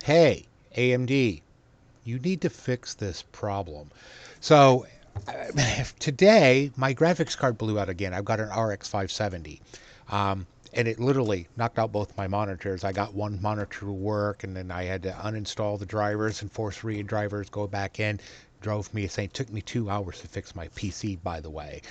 Hey, AMD, you need to fix this problem. So today, my graphics card blew out again. I've got an RX 570. And it literally knocked out both my monitors. I got one monitor to work, and then I had to uninstall the drivers and force read drivers, go back in. Drove me insane. Took me 2 hours to fix my PC, by the way.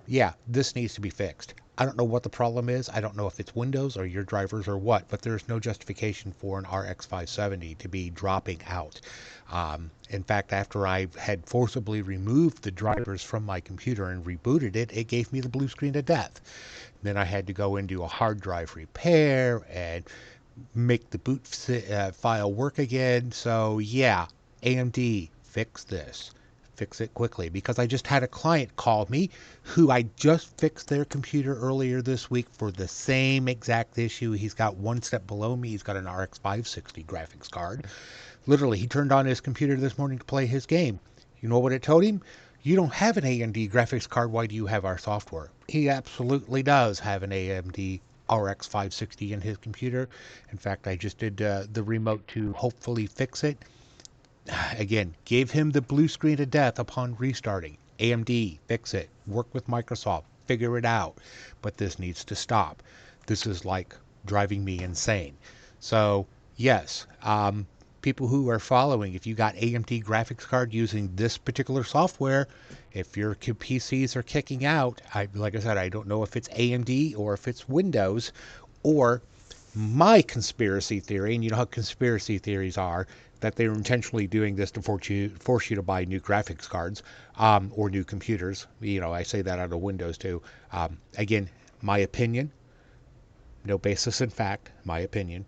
Yeah, this needs to be fixed. I don't know what the problem is. I don't know if it's Windows or your drivers or what, but there's no justification for an RX 570 to be dropping out. In fact, after I had forcibly removed the drivers from my computer and rebooted it, it gave me the blue screen of death. Then I had to go and do a hard drive repair and make the boot file work again. So yeah, AMD, fix this. Fix it quickly, because I just had a client call me who I just fixed their computer earlier this week for the same exact issue. He's got one step below me. He's got an RX 560 graphics card. Literally, he turned on his computer this morning to play his game. You know what it told him? You don't have an AMD graphics card. Why do you have our software? He absolutely does have an AMD RX 560 in his computer. In fact, I just did the remote to hopefully fix it. Again, gave him the blue screen of death upon restarting. AMD, fix it. Work with Microsoft. Figure it out. But this needs to stop. This is like driving me insane. So, yes, people who are following, if you got AMD graphics card using this particular software, if your PCs are kicking out, like I said, I don't know if it's AMD or if it's Windows, or my conspiracy theory, and you know how conspiracy theories are, that they were intentionally doing this to force you to buy new graphics cards, or new computers. You know, I say that out of Windows too. Again, my opinion, no basis in fact, my opinion.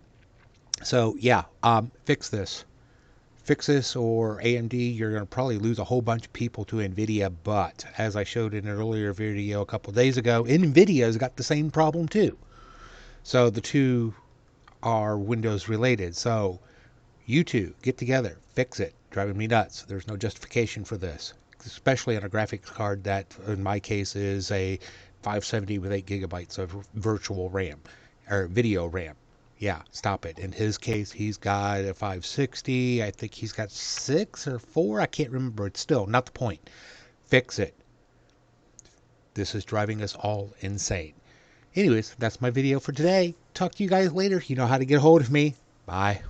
So yeah, fix this. Fix this, or AMD, you're going to probably lose a whole bunch of people to NVIDIA. But as I showed in an earlier video a couple of days ago, NVIDIA's got the same problem too. So the two are Windows related. So you two, get together, fix it. Driving me nuts. There's no justification for this, especially on a graphics card that, in my case, is a 570 with 8 gigabytes of virtual RAM, or video RAM. Yeah, stop it. In his case, he's got a 560. I think he's got 6 or 4. I can't remember. It's still not the point. Fix it. This is driving us all insane. Anyways, that's my video for today. Talk to you guys later. You know how to get a hold of me. Bye.